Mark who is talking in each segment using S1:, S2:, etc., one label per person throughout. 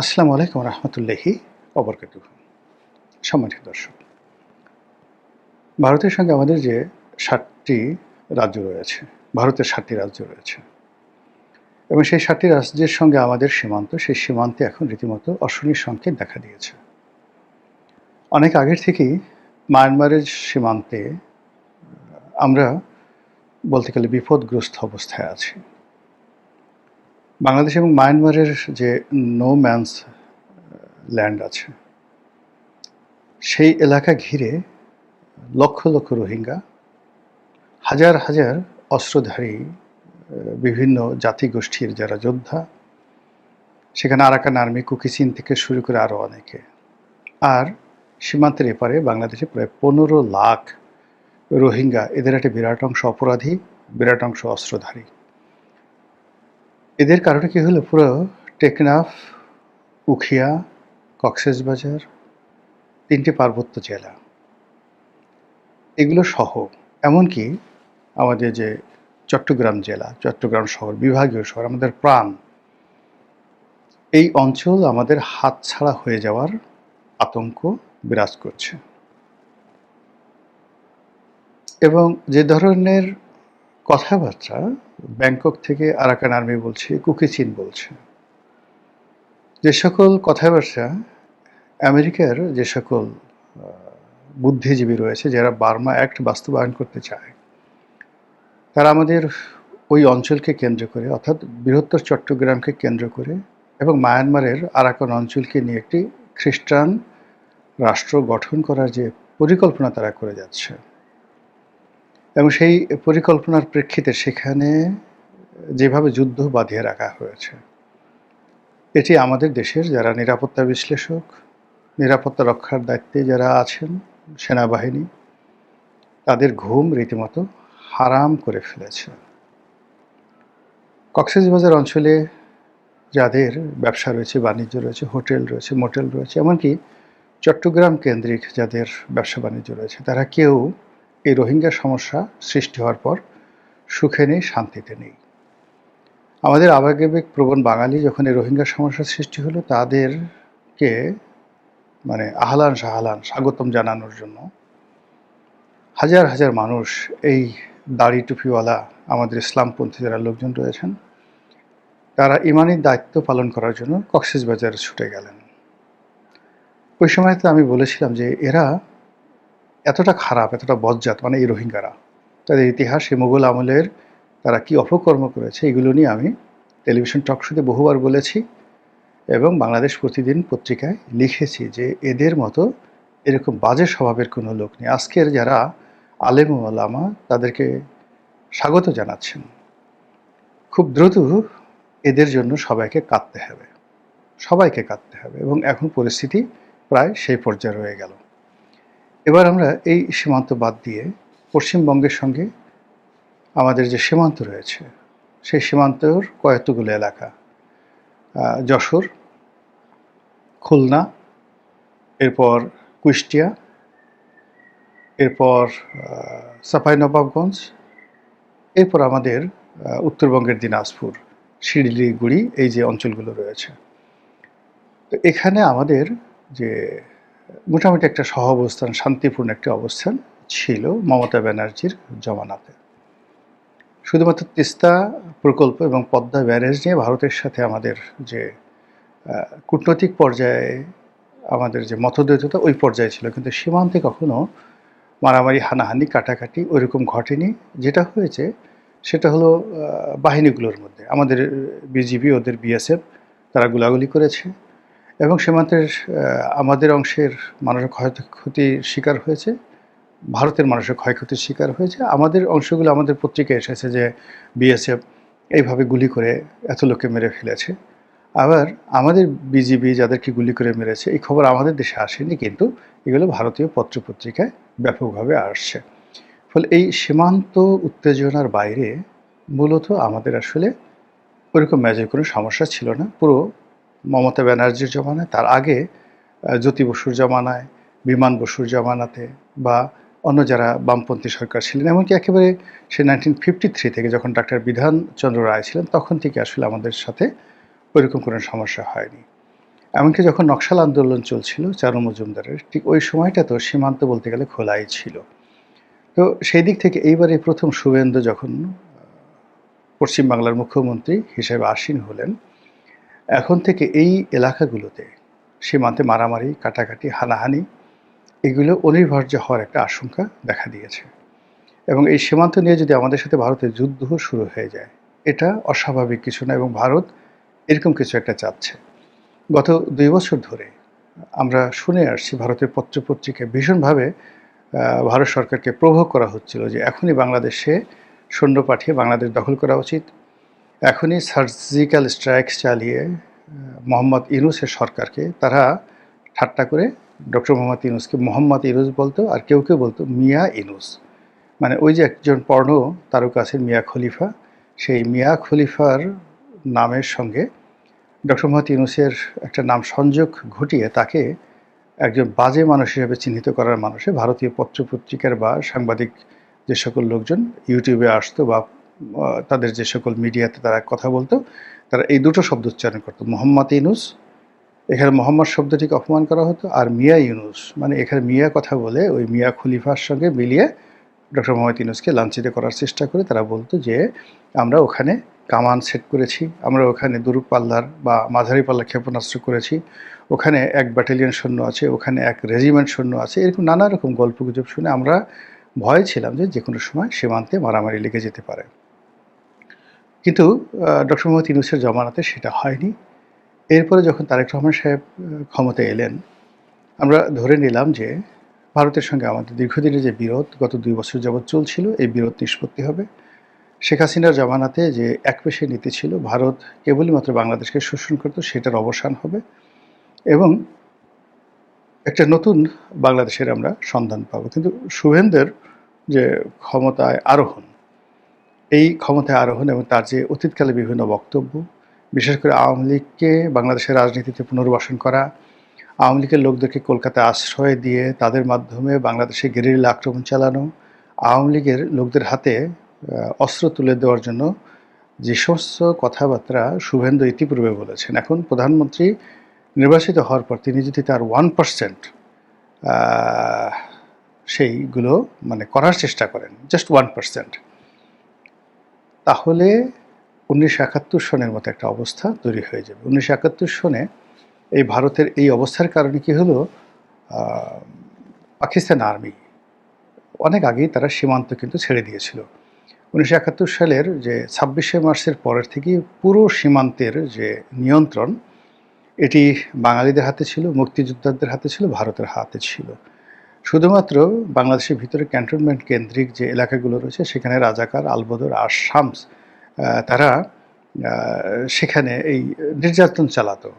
S1: আসসালামু আলাইকুম রহমতুল্লাহি ওবরকাতুহু। সম্মানিত দর্শক, ভারতের সঙ্গে আমাদের যে ৭টি রাজ্য রয়েছে, ভারতের ৭টি রাজ্য রয়েছে এবং সেই ৭টি রাজ্যের সঙ্গে আমাদের সীমান্ত, সেই সীমান্তে এখন রীতিমতো অশনির সংকেত দেখা দিয়েছে। অনেক আগের থেকেই মায়ানমারের সীমান্তে আমরা বলতে গেলে বিপদগ্রস্ত অবস্থায় আছি। বাংলাদেশ এবং মায়ানমারের যে নো ম্যানস ল্যান্ড আছে, সেই এলাকা ঘিরে লক্ষ লক্ষ রোহিঙ্গা, হাজার হাজার অস্ত্রধারী বিভিন্ন জাতিগোষ্ঠীর যারা যোদ্ধা, সেখানে আরাকান আর্মি, কুকি চিন থেকে শুরু করে আরও অনেকে। আর সীমান্তের এপারে বাংলাদেশে প্রায় ১৫ লাখ রোহিঙ্গা, এদের একটা বিরাট অংশ অপরাধী, বিরাট অংশ অস্ত্রধারী। এদের কারণে কি হলো, পুরো টেকনাফ, উখিয়া, কক্সবাজার, ৩টি পার্বত্য জেলা, এগুলো সহ এমনকি আমাদের যে চট্টগ্রাম জেলা, চট্টগ্রাম শহর, বিভাগীয় শহর, আমাদের প্রাণ, এই অঞ্চল আমাদের হাতছাড়া হয়ে যাওয়ার আতঙ্ক বিরাজ করছে। এবং যে ধরনের কথাবার্তা ব্যাংকক থেকে আরাকান আর্মি বলছে, কুকি চিন বলছে, যে সকল কথাবার্তা আমেরিকার যে সকল বুদ্ধিজীবী রয়েছে যারা বার্মা অ্যাক্ট বাস্তবায়ন করতে চায়, তারা আমাদের ওই অঞ্চলকে কেন্দ্র করে, অর্থাৎ বৃহত্তর চট্টগ্রামকে কেন্দ্র করে এবং মায়ানমারের আরাকান অঞ্চলকে নিয়ে একটি খ্রিস্টান রাষ্ট্র গঠন করার যে পরিকল্পনা তারা করে যাচ্ছে, এবং সেই পরিকল্পনার প্রেক্ষিতে সেখানে যেভাবে যুদ্ধ বাঁধিয়ে রাখা হয়েছে, এটি আমাদের দেশের যারা নিরাপত্তা বিশ্লেষক, নিরাপত্তা রক্ষার দায়িত্বে যারা আছেন, সেনাবাহিনী, তাদের ঘুম রীতিমতো হারাম করে ফেলেছে। কক্সবাজার অঞ্চলে যাদের ব্যবসা রয়েছে, বাণিজ্য রয়েছে, হোটেল রয়েছে, মোটেল রয়েছে, এমনকি চট্টগ্রাম কেন্দ্রিক যাদের ব্যবসা বাণিজ্য রয়েছে, তারা কেউ এই রোহিঙ্গা সমস্যা সৃষ্টি হওয়ার পর সুখে নেই, শান্তিতে নেই। আমাদের আবেগিক প্রবণ বাঙালি যখন এই রোহিঙ্গা সমস্যার সৃষ্টি হলো, তাদেরকে আহলান সাহালান স্বাগতম জানানোর জন্য হাজার হাজার মানুষ, এই দাড়ি টুপিওয়ালা আমাদের ইসলামপন্থী যারা লোকজন রয়েছেন, তারা ইমানি দায়িত্ব পালন করার জন্য কক্সবাজারে ছুটে গেলেন। ওই সময় তো আমি বলেছিলাম যে এরা এতটা খারাপ, এতটা বজ্জাত, এই রোহিঙ্গারা, তাদের ইতিহাস, এই মুঘল আমলের তারা কি অপকর্ম করেছে, এগুলো নিয়ে আমি টেলিভিশন টক শোতে বহুবার বলেছি এবং বাংলাদেশ প্রতিদিন পত্রিকায় লিখেছি যে এদের মতো এরকম বাজে স্বভাবের কোনো লোক নেই। আজকের যারা আলেম ওলামা তাদেরকে স্বাগত জানাচ্ছেন, খুব দ্রুত এদের জন্য সবাইকে কাঁদতে হবে, সবাইকে কাঁদতে হবে, এবং এখন পরিস্থিতি প্রায় সেই পর্যায়ে রয়ে গেল। এবার আমরা এই সীমান্ত বাদ দিয়ে পশ্চিমবঙ্গের সঙ্গে আমাদের যে সীমান্ত রয়েছে, সেই সীমান্তর কয়েকগুলো এলাকা, যশোর, খুলনা, এরপর কুষ্টিয়া, এরপর চাঁপাইনবাবগঞ্জ, এরপর আমাদের উত্তরবঙ্গের দিনাজপুর, শিলিগুড়ি, এই যে অঞ্চলগুলো রয়েছে, তো এখানে আমাদের যে মোটামুটি একটা সহাবস্থান, শান্তিপূর্ণ একটা অবস্থান ছিল মমতা ব্যানার্জির জমানাতে। শুধুমাত্র তিস্তা প্রকল্প এবং পদ্মা ব্যারেজ নিয়ে ভারতের সাথে আমাদের যে কূটনৈতিক পর্যায়ে আমাদের যে মতদ্বৈধতা, ওই পর্যায়ে ছিল, কিন্তু সীমান্তে কখনো মারামারি, হানাহানি, কাটাকাটি ওইরকম ঘটেনি। যেটা হয়েছে সেটা হলো বাহিনীগুলোর মধ্যে, আমাদের বিজিবি, ওদের বিএসএফ, তারা গোলাগুলি করেছে এবং সীমান্তের আমাদের অংশের মানুষের ক্ষয়ক্ষতির শিকার হয়েছে, ভারতের মানুষের ক্ষয়ক্ষতির শিকার হয়েছে। আমাদের অংশগুলো আমাদের পত্রিকায় এসেছে যে বিএসএফ এইভাবে গুলি করে এত লোককে মেরে ফেলেছে। আবার আমাদের বিজিবি যাদেরকে গুলি করে মেরেছে, এই খবর আমাদের দেশে আসেনি, কিন্তু এগুলো ভারতীয় পত্রপত্রিকায় ব্যাপকভাবে আসছে। ফলে এই সীমান্ত উত্তেজনার বাইরে মূলত আমাদের আসলে ওইরকম মেজর কোনো সমস্যা ছিল না। পুরো মমতা ব্যানার্জির জমানায়, তার আগে জ্যোতি বসুর জমানায়, বিমান বসুর জমানাতে, বা অন্য যারা বামপন্থী সরকার ছিলেন, এমনকি একেবারে সে 1953 থেকে যখন ডাক্তার বিধানচন্দ্র রায় ছিলেন, তখন থেকে আসলে আমাদের সাথে ওইরকম কোনো সমস্যা হয়নি। এমনকি যখন নকশাল আন্দোলন চলছিল চারু মজুমদারের, ঠিক ওই সময়টা তো সীমান্ত বলতে গেলে খোলাই ছিল। তো সেই দিক থেকে এইবারে প্রথম শুভেন্দু যখন পশ্চিম বাংলার মুখ্যমন্ত্রী হিসেবে আসীন হলেন, এখন থেকে এই এলাকাগুলোতে সীমান্তে মারামারি, কাটাকাটি, হানাহানি এগুলো অনিবার্য হওয়ার একটা আশঙ্কা দেখা দিয়েছে। এবং এই সীমান্ত নিয়ে যদি আমাদের সাথে ভারতের যুদ্ধ শুরু হয়ে যায়, এটা অস্বাভাবিক কিছু না এবং ভারত এরকম কিছু একটা চাচ্ছে। গত ২ বছর ধরে আমরা শুনে আসছি ভারতের পত্রপত্রিকায় ভীষণভাবে ভারত সরকারকে প্রভোগ করা হচ্ছিল যে এখনই বাংলাদেশে সৈন্য পাঠিয়ে বাংলাদেশ দখল করা উচিত। এখনই সার্জিক্যাল স্ট্রাইক চালিয়ে মোহাম্মদ ইউনূসের সরকারকে তারা ঠাট্টা করে ডক্টর মোহাম্মদ ইউনূসকে মোহাম্মদ ইউনূস বলতো, আর কেউ কেউ বলতো মিয়া ইউনূস। মানে ওই যে একজন পর্নো তারকা আছেন মিয়া খলিফা, সেই মিয়া খলিফার নামের সঙ্গে ডক্টর মোহাম্মদ ইউনূসের একটা নাম সংযোগ ঘটিয়ে তাকে একজন বাজে মানুষ হিসেবে চিহ্নিত করার মানুষে ভারতীয় পত্রপত্রিকার বা সাংবাদিক যে সকল লোকজন ইউটিউবে আসতো বা তাদের যে সকল মিডিয়াতে তারা কথা বলতো, তারা এই দুটো শব্দ উচ্চারণ করতো, মোহাম্মদ ইউনূস। এখানে মোহাম্মদ শব্দটিকে অপমান করা হতো, আর মিয়া ইউনূস মানে এখানে মিয়া কথা বলে ওই মিয়া খলিফার সঙ্গে মিলিয়ে ডক্টর মোহাম্মদ ইউনূসকে লাঞ্ছিত করার চেষ্টা করে তারা বলতো যে আমরা ওখানে কামান সেট করেছি, আমরা ওখানে দূরপাল্লার বা মাঝারি পাল্লার ক্ষেপণাস্ত্র করেছি, ওখানে ১ ব্যাটালিয়ন সৈন্য আছে, ওখানে ১ রেজিমেন্ট সৈন্য আছে। এরকম নানা রকম গল্পগুজব শুনে আমরা ভয়ে ছিলাম যে কোনো সময় সীমান্তে মারামারি লেগে যেতে পারে। কিন্তু ডক্টর মোহাম্মদ ইউনূসের জমানাতে সেটা হয়নি। এরপরে যখন তারেক রহমান সাহেব ক্ষমতায় এলেন, আমরা ধরে নিলাম যে ভারতের সঙ্গে আমাদের দীর্ঘদিনের যে বিরোধ গত ২ বছর যাবৎ চলছিল, এই বিরোধ নিষ্পত্তি হবে। শেখ হাসিনার জমানাতে যে একপেশে নীতি ছিল, ভারত কেবলই মাত্র বাংলাদেশকে শোষণ করত, সেটার অবসান হবে এবং একটা নতুন বাংলাদেশের আমরা সন্ধান পাবো। কিন্তু শুভেন্দুর যে ক্ষমতায় আরোহণ, এই ক্ষমতায় আরোহণ এবং তার যে অতীতকালে বিভিন্ন বক্তব্য, বিশেষ করে আওয়ামী লীগকে বাংলাদেশের রাজনীতিতে পুনর্বাসন করা, আওয়ামী লীগের লোকদেরকে কলকাতায় আশ্রয় দিয়ে তাদের মাধ্যমে বাংলাদেশে গেরিলা আক্রমণ চালানো, আওয়ামী লীগের লোকদের হাতে অস্ত্র তুলে দেওয়ার জন্য যে সমস্ত কথাবার্তা শুভেন্দু ইতিপূর্বে বলেছেন, এখন প্রধানমন্ত্রী নির্বাচিত হওয়ার পর তিনি যদি তার 1% সেইগুলো মানে করার চেষ্টা করেন, জাস্ট 1%, তাহলে ১৯৭১ সনের মতো একটা অবস্থা তৈরি হয়ে যাবে। ১৯৭১ সনে এই ভারতের এই অবস্থার কারণে কি হলো, পাকিস্তান আর্মি অনেক আগেই তারা সীমান্ত কিন্তু ছেড়ে দিয়েছিল। ১৯৭১ সালের যে ২৬শে মার্চের পরের থেকে পুরো সীমান্তের যে নিয়ন্ত্রণ, এটি বাঙালিদের হাতে ছিল, মুক্তিযোদ্ধাদের হাতে ছিল, ভারতের হাতে ছিল। শুধুমাত্র বাংলাদেশের ভিতরে ক্যান্টনমেন্ট কেন্দ্রিক যে এলাকাগুলো রয়েছে সেখানে রাজাকার, আলবদর আর শামস তারা সেখানে এই নির্যাতন চালাতো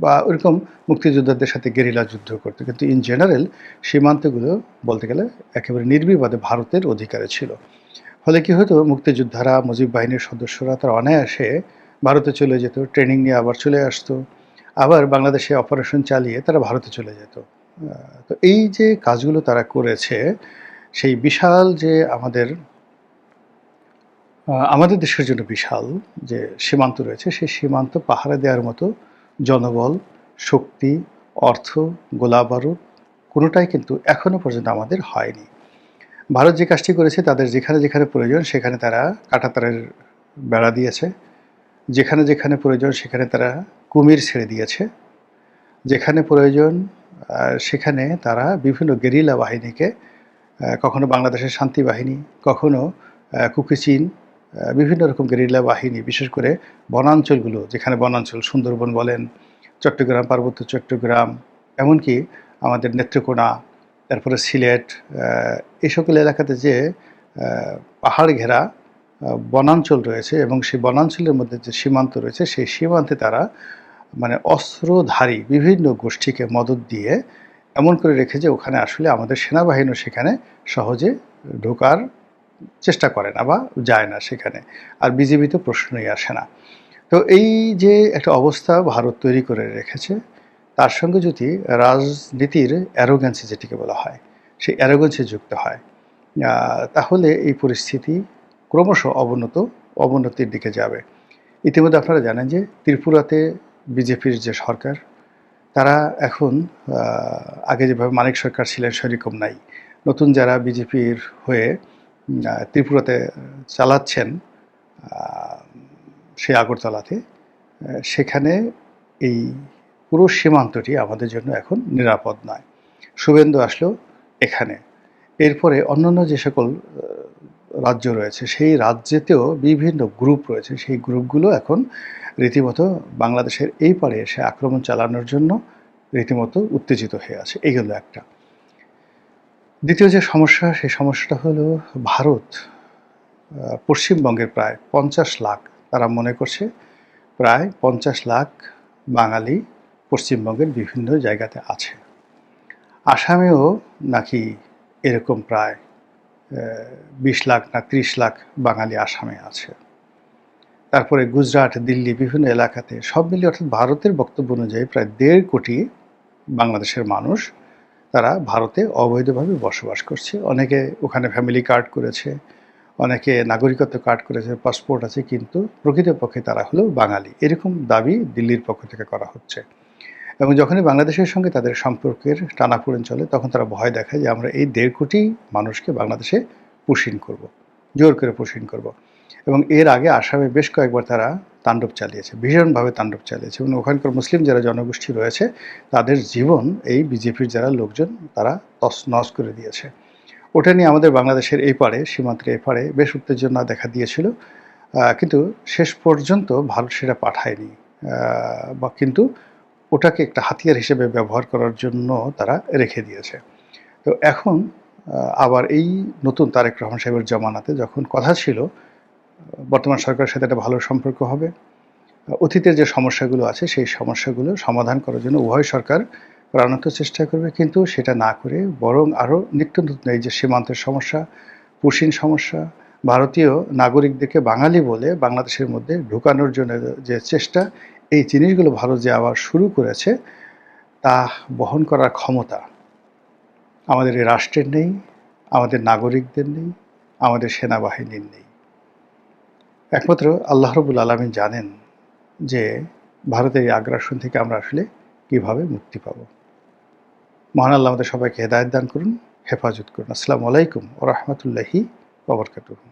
S1: বা ওরকম মুক্তিযোদ্ধাদের সাথে গেরিলা যুদ্ধ করতো, কিন্তু ইন জেনারেল সীমান্তগুলো বলতে গেলে একেবারে নির্বিবাদে ভারতের অধিকারে ছিল। ফলে কী হতো, মুক্তিযোদ্ধারা, মুজিব বাহিনীর সদস্যরা তারা অনায়াসে ভারতে চলে যেত, ট্রেনিং নিয়ে আবার চলে আসতো, আবার বাংলাদেশে অপারেশন চালিয়ে তারা ভারতে চলে যেত। তো এই যে কাজগুলো তারা করেছে, সেই বিশাল যে আমাদের দেশের জন্য বিশাল যে সীমান্ত রয়েছে, সেই সীমান্ত পাহারা দেওয়ার মতো জনবল, শক্তি, অর্থ, গোলাবারুদ কোনোটাই কিন্তু এখনও পর্যন্ত আমাদের হয়নি। ভারত যে কাজটি করেছে, তাদের যেখানে যেখানে প্রয়োজন সেখানে তারা কাঁটাতারের বেড়া দিয়েছে, যেখানে যেখানে প্রয়োজন সেখানে তারা কুমির ছেড়ে দিয়েছে, যেখানে প্রয়োজন সেখানে তারা বিভিন্ন গেরিলা বাহিনীকে, কখনো বাংলাদেশের শান্তি বাহিনী, কখনো কুকিচিন, বিভিন্ন রকম গেরিলা বাহিনী, বিশেষ করে বনাঞ্চলগুলো, যেখানে বনাঞ্চল সুন্দরবন বলেন, চট্টগ্রাম, পার্বত্য চট্টগ্রাম, এমনকি আমাদের নেত্রকোনা, তারপরে সিলেট, এই সকল এলাকাতে যে পাহাড় ঘেরা বনাঞ্চল রয়েছে এবং সেই বনাঞ্চলের মধ্যে যে সীমান্ত রয়েছে, সেই সীমান্তে তারা মানে অস্ত্রধারী বিভিন্ন গোষ্ঠীকে মদত দিয়ে এমন করে রেখে যে ওখানে আসলে আমাদের সেনাবাহিনীও সেখানে সহজে ঢোকার চেষ্টা করে না বা যায় না সেখানে, আর বিজিবি তো প্রশ্নই আসে না। তো এই যে একটা অবস্থা ভারত তৈরি করে রেখেছে, তার সঙ্গে যদি রাজনীতির অ্যারোগ্যান্সি যেটিকে বলা হয়, সেই অ্যারোগ্যান্সি যুক্ত হয়, তাহলে এই পরিস্থিতি ক্রমশ অবনতির দিকে যাবে। ইতিমধ্যে আপনারা জানেন যে ত্রিপুরাতে বিজেপির যে সরকার, তারা এখন আগে যেভাবে মানিক সরকার ছিলেন সেরকম নাই। নতুন যারা বিজেপির হয়ে ত্রিপুরাতে চালাচ্ছেন আ সেই আগরতলাতে, সেখানে এই পুরো সীমান্তটি আমাদের জন্য এখন নিরাপদ নয়। শুভেন্দু আসলো এখানে। এরপরে অন্যান্য যে সকল রাজ্য রয়েছে, সেই রাজ্যেতেও বিভিন্ন গ্রুপ রয়েছে। সেই গ্রুপগুলো এখন রীতিমতো বাংলাদেশের এই পারে এসে আক্রমণ চালানোর জন্য রীতিমতো উত্তেজিত হয়ে আছে। এই গেল একটা। দ্বিতীয় যে সমস্যা, সেই সমস্যাটা হলো ভারত পশ্চিমবঙ্গের প্রায় ৫০ লাখ, তারা মনে করছে প্রায় ৫০ লাখ বাঙালি পশ্চিমবঙ্গের বিভিন্ন জায়গাতে আছে। আসামেও নাকি এরকম প্রায় ২০ লাখ না ৩০ লাখ বাঙালি আসামে আছে। তারপরে গুজরাট, দিল্লি বিভিন্ন এলাকাতে সব মিলিয়ে, অর্থাৎ ভারতের বক্তব্য অনুযায়ী প্রায় ১.৫ কোটি বাংলাদেশের মানুষ তারা ভারতে অবৈধভাবে বসবাস করছে। অনেকে ওখানে ফ্যামিলি কার্ড করেছে, অনেকে নাগরিকত্ব কার্ড করেছে, পাসপোর্ট আছে, কিন্তু প্রকৃতপক্ষে তারা হলো বাঙালি। এরকম দাবি দিল্লির পক্ষ থেকে করা হচ্ছে। এবং যখনই বাংলাদেশের সঙ্গে তাদের সম্পর্কের টানাপোড়েন চলে, তখন তারা ভয় দেখায় যে আমরা এই ১.৫ কোটি মানুষকে বাংলাদেশে পুশিং করব, জোর করে পুশিং করব। এবং এর আগে আসামে বেশ কয়েকবার তারা তাণ্ডব চালিয়েছে, ভীষণভাবে তাণ্ডব চালিয়েছে। এবং ওখানকার মুসলিম যারা জনগোষ্ঠী রয়েছে, তাদের জীবন এই বিজেপির যারা লোকজন তারা তছনছ করে দিয়েছে। ওটা নিয়ে আমাদের বাংলাদেশের এই পারে, সীমান্তের এই পারে বেশ উত্তেজনা দেখা দিয়েছিল, কিন্তু শেষ পর্যন্ত ভারত সেটা পাঠায়নি, বা কিন্তু ওটাকে একটা হাতিয়ার হিসেবে ব্যবহার করার জন্য তারা রেখে দিয়েছে। তো এখন আবার এই নতুন তারেক রহমান সাহেবের জমানাতে যখন কথা ছিল বর্তমান সরকারের সাথে একটা ভালো সম্পর্ক হবে, অতীতের যে সমস্যাগুলো আছে সেই সমস্যাগুলো সমাধান করার জন্য উভয় সরকার প্রাণান্ত চেষ্টা করবে, কিন্তু সেটা না করে বরং আরও নিত্য নতুন এই যে সীমান্তের সমস্যা, পুশিং সমস্যা, ভারতীয় নাগরিকদেরকে বাঙালি বলে বাংলাদেশের মধ্যে ঢুকানোর জন্য যে চেষ্টা, এই জিনিসগুলো ভারত যে আবার শুরু করেছে, তা বহন করার ক্ষমতা আমাদের এই রাষ্ট্রের নেই, আমাদের নাগরিকদের নেই, আমাদের সেনাবাহিনীর নেই। একমাত্র আল্লাহ রাব্বুল আলামিন জানেন যে ভারতের এই আগ্রাসন থেকে আমরা আসলে কীভাবে মুক্তি পাব। মহান আল্লাহ আমাদের সবাইকে হেদায়েত দান করুন, হেফাজত করুন। আসসালামু আলাইকুম ওয়া রাহমাতুল্লাহি ওয়া বারাকাতুহু।